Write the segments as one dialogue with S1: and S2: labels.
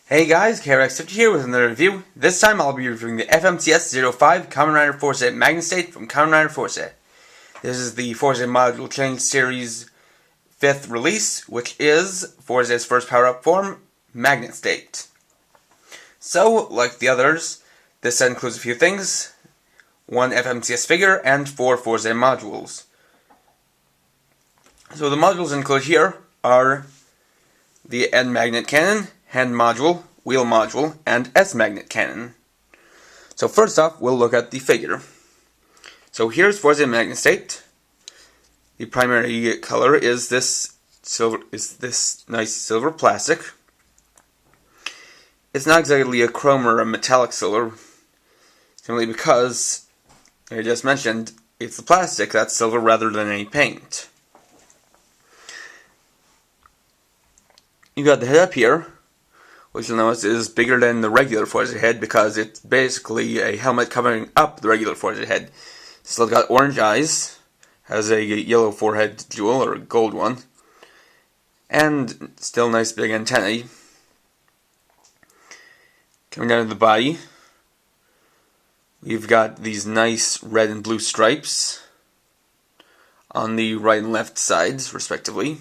S1: Hey guys, KRX50 here with another review. This time I'll be reviewing the FMCS 05 Kamen Rider Fourze Magnet State from Kamen Rider Fourze. This is the Fourze Module Change Series 5th release, which is Fourze's first power-up form, Magnet State. So, like the others, this set includes a few things: 1 FMCS figure and 4 Fourze modules. So the modules included here are the N Magnet Cannon, Hand Module, Wheel Module, and S Magnet Cannon. So first off, we'll look at the figure. So here's Fourze Magnet State. The primary color is this nice silver plastic. It's not exactly a chrome or a metallic silver, simply because, like I just mentioned, it's the plastic that's silver rather than any paint. You got the head up here, which you'll notice is bigger than the regular Fourze head because it's basically a helmet covering up the regular Fourze head. Still got orange eyes, has a yellow forehead jewel, or a gold one, and still nice big antennae. Coming down to the body, we've got these nice red and blue stripes on the right and left sides, respectively.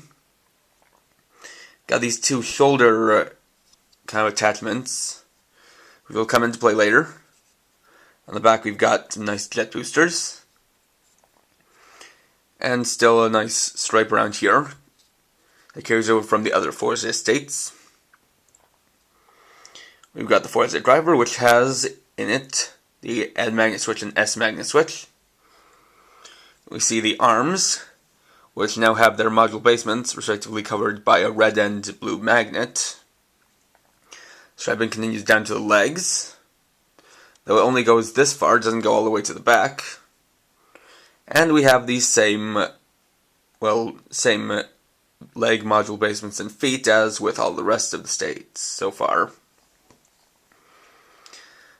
S1: Got these two shoulder kind of attachments, which will come into play later. On the back we've got some nice jet boosters, and still a nice stripe around here that carries over from the other Fourze states. We've got the Fourze driver, which has in it the N magnet switch and S magnet switch. We see the arms, which now have their module basements respectively covered by a red and blue magnet. Striping continues down to the legs, though it only goes this far, it doesn't go all the way to the back. And we have these same leg module basements and feet as with all the rest of the states so far.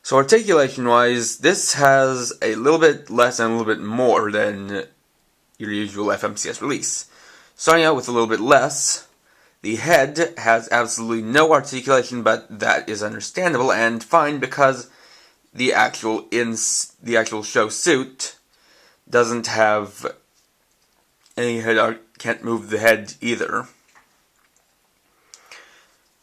S1: So articulation-wise, this has a little bit less and a little bit more than your usual FMCS release. Starting out with a little bit less, the head has absolutely no articulation, but that is understandable and fine because the actual show suit doesn't have any head, can't move the head either.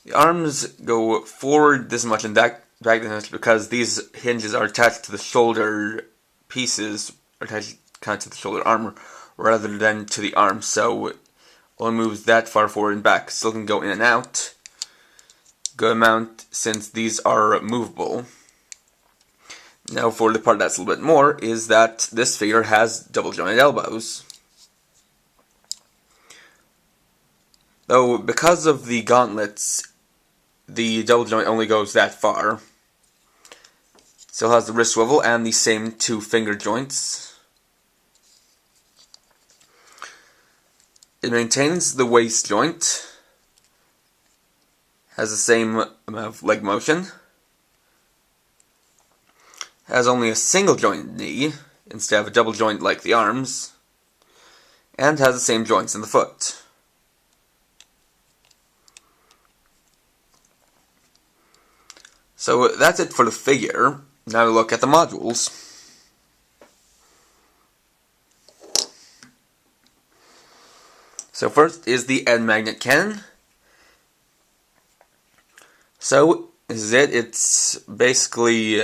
S1: The arms go forward this much and back this much because these hinges are attached to the shoulder pieces, or attached kind of to the shoulder armor, rather than to the arm, so it only moves that far forward and back. Still can go in and out. Good amount since these are movable. Now for the part that's a little bit more, is that this figure has double jointed elbows. Though because of the gauntlets, the double joint only goes that far. Still has the wrist swivel and the same two finger joints. It maintains the waist joint, has the same amount of leg motion, has only a single joint knee instead of a double joint like the arms, and has the same joints in the foot. So that's it for the figure. Now we look at the modules. So first is the N Magnet Cannon. So, this is it. It's basically,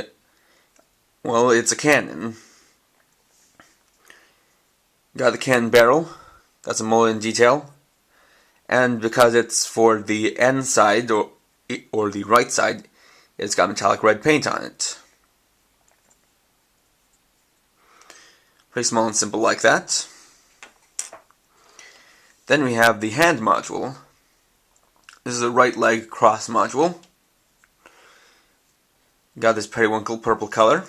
S1: well, it's a cannon. Got the cannon barrel. That's a molded detail. And because it's for the N side, or the right side, it's got metallic red paint on it. Pretty small and simple like that. Then we have the hand module. This is a right leg cross module. Got this periwinkle purple color.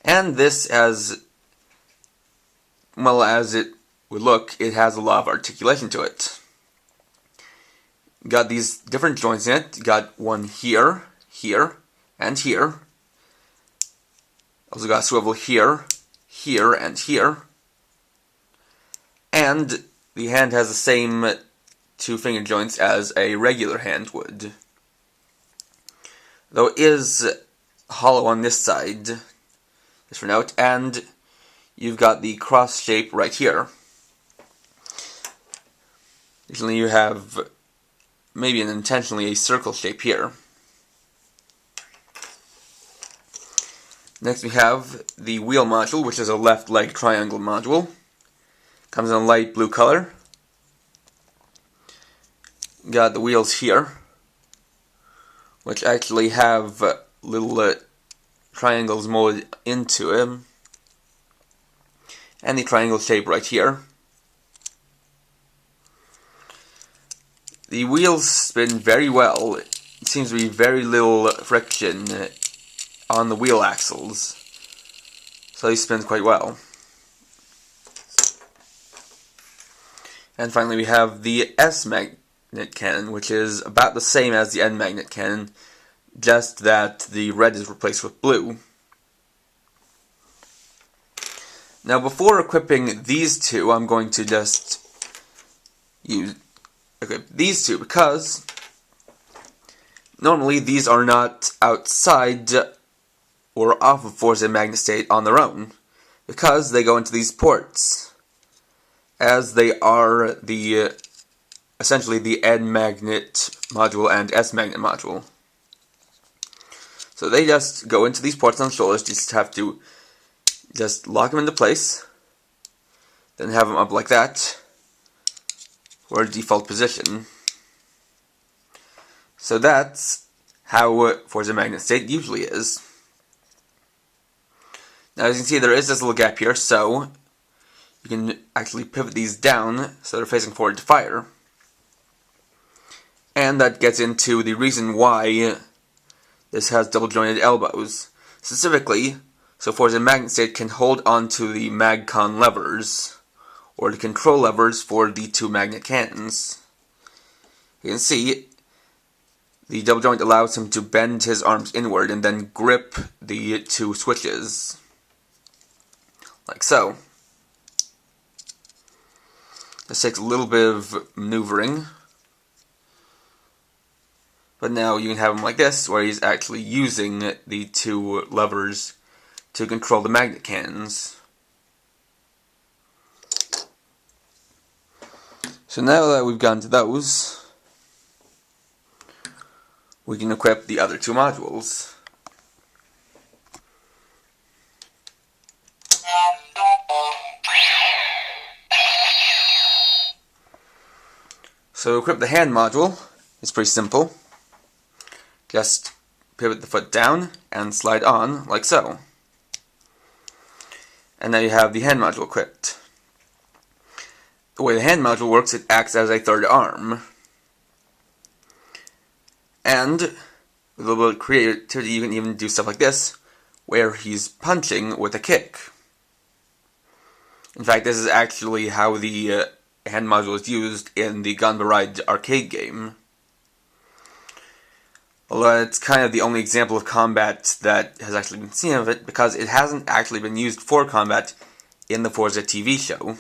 S1: And this, as well as it would look, it has a lot of articulation to it. Got these different joints in it. Got one here, here, and here. Also got a swivel here, here, and here. And the hand has the same two finger joints as a regular hand would. though it is hollow on this side, just for note, and you've got the cross shape right here. Additionally, you have maybe unintentionally a circle shape here. Next we have the wheel module, which is a left leg triangle module. Comes in a light blue color. Got the wheels here, which actually have little triangles molded into them. And the triangle shape right here. The wheels spin very well. It seems to be very little friction on the wheel axles, so they spin quite well. And finally we have the S magnet cannon, which is about the same as the N magnet cannon, just that the red is replaced with blue. Now before equipping these two, I'm going to just equip these two, because normally these are not outside or off of Fourze magnet state on their own, because they go into these ports, as they are essentially the N magnet module and S magnet module. So they just go into these ports on the shoulders. You just have to just lock them into place, then have them up like that, for default position. So that's how Fourze magnet state usually is. Now as you can see, there is this little gap here, so you can actually pivot these down so they're facing forward to fire. And that gets into the reason why this has double jointed elbows. Specifically, so Fourze magnet state can hold onto the MagCon levers, or the control levers for the two magnet cannons. You can see the double joint allows him to bend his arms inward and then grip the two switches, like so. This takes a little bit of maneuvering, but now you can have him like this, where he's actually using the two levers to control the magnet cannons. So now that we've gotten to those, we can equip the other two modules. So to equip the hand module, it's pretty simple. Just pivot the foot down and slide on, like so. And now you have the hand module equipped. The way the hand module works, it acts as a third arm. And with a little bit of creativity, you can even do stuff like this, where he's punching with a kick. In fact, this is actually how the hand module is used in the Ganba Ride arcade game. Although it's kind of the only example of combat that has actually been seen of it, because it hasn't actually been used for combat in the Fourze TV show.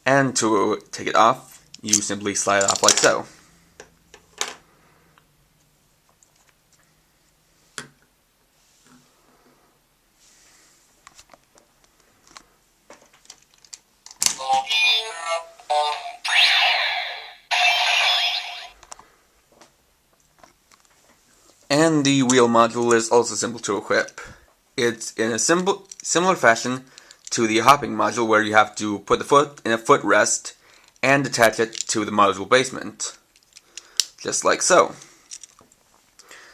S1: And to take it off, you simply slide it off like so. And the wheel module is also simple to equip. It's in a similar fashion to the hopping module, where you have to put the foot in a footrest and attach it to the module basement. Just like so.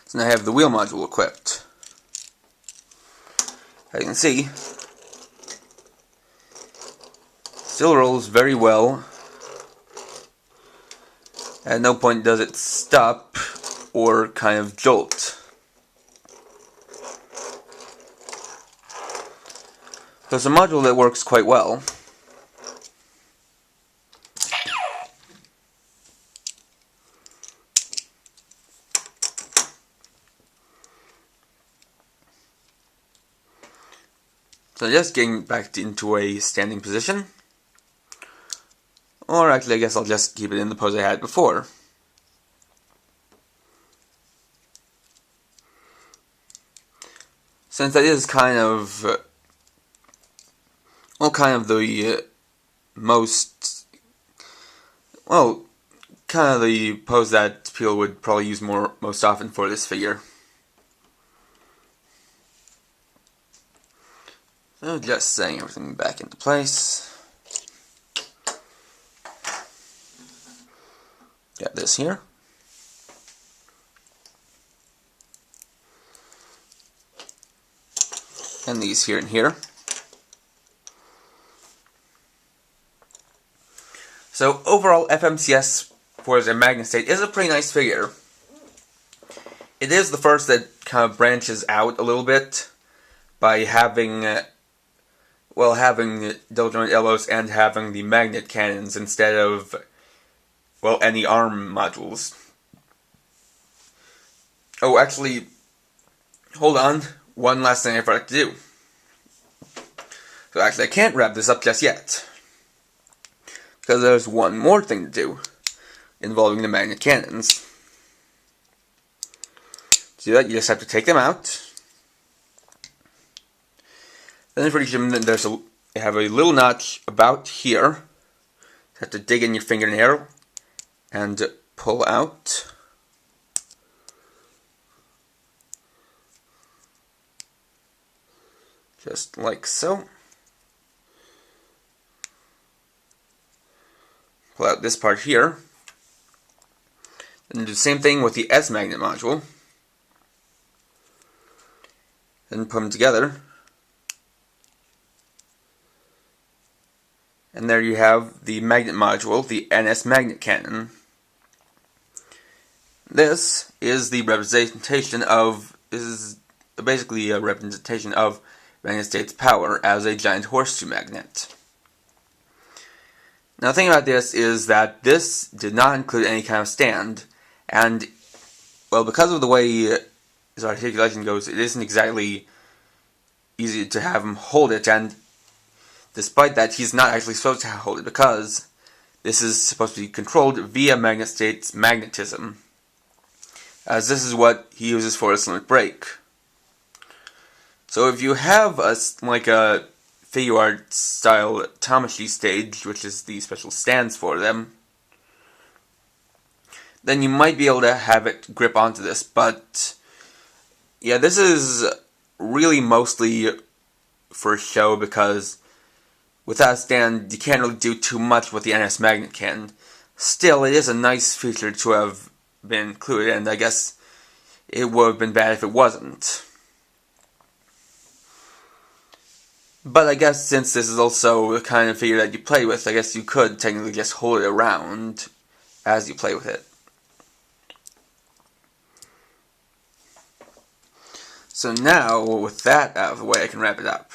S1: So now I have the wheel module equipped. As you can see, still rolls very well. At no point does it stop or kind of jolt. So it's a module that works quite well. So just getting back into a standing position. Or actually, I guess I'll just keep it in the pose I had before. Since that is kind of, the most, kind of the pose that people would probably use most often for this figure. So just setting everything back into place. Got this here. And these here and here. So overall, FMCS Fourze Magnet State is a pretty nice figure. It is the first that kind of branches out a little bit by having, having double jointed elbows and having the magnet cannons instead of, any arm modules. Oh, actually, hold on. One last thing I forgot to do. So actually, I can't wrap this up just yet, because there's one more thing to do involving the magnet cannons. To do that, you just have to take them out. Then for each of them, you have a little notch about here. You have to dig in your fingernail and pull out. Just like so. Pull out this part here. Then do the same thing with the S magnet module. Then put them together. And there you have the magnet module, the NS magnet cannon. This is the representation of, basically a representation of Magnet State's power as a giant horseshoe magnet. Now the thing about this is that this did not include any kind of stand, and, because of the way his articulation goes, it isn't exactly easy to have him hold it, and despite that, he's not actually supposed to hold it, because this is supposed to be controlled via Magnet State's magnetism, as this is what he uses for his limit break. So if you have a figure art style Tamashii stage, which is the special stands for them, then you might be able to have it grip onto this, but yeah, this is really mostly for show, because without a stand, you can't really do too much with the NS magnet cannon. Still, it is a nice feature to have been included, and I guess it would have been bad if it wasn't. But I guess since this is also the kind of figure that you play with, I guess you could technically just hold it around as you play with it. So now, with that out of the way, I can wrap it up.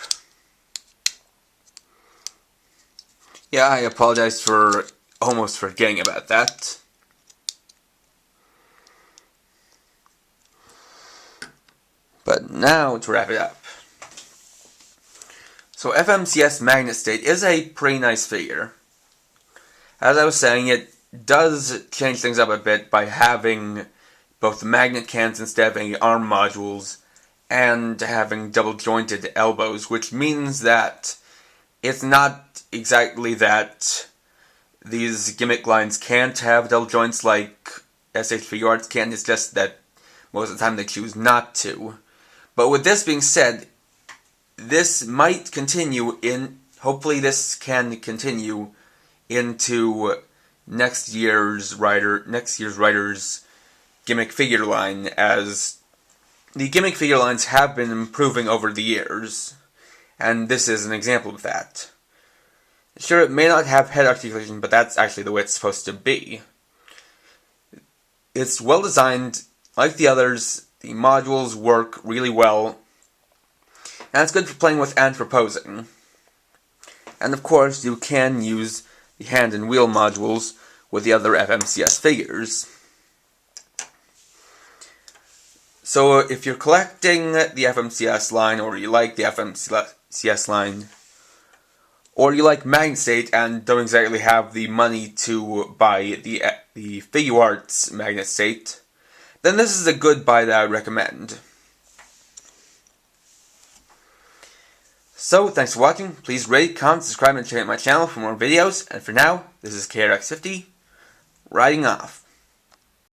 S1: Yeah, I apologize for almost forgetting about that. But now, to wrap it up. So FMCS Magnet State is a pretty nice figure. As I was saying, it does change things up a bit by having both the magnet cans instead of any arm modules, and having double jointed elbows, which means that it's not exactly that these gimmick lines can't have double joints like SH Figure Arts can, it's just that most of the time they choose not to. But with this being said, this might continue hopefully this can continue into next year's writer's gimmick figure line, as the gimmick figure lines have been improving over the years, and this is an example of that. Sure, it may not have head articulation, but that's actually the way it's supposed to be. It's well designed, like the others, the modules work really well, and it's good for playing with and for posing. And of course, you can use the hand and wheel modules with the other FMCS figures. So if you're collecting the FMCS line, or you like the FMCS line, or you like Magnet State and don't exactly have the money to buy the Figure Arts Magnet State, then this is a good buy that I would recommend. So, thanks for watching. Please rate, comment, subscribe, and check out my channel for more videos. And for now, this is KRX50, riding off.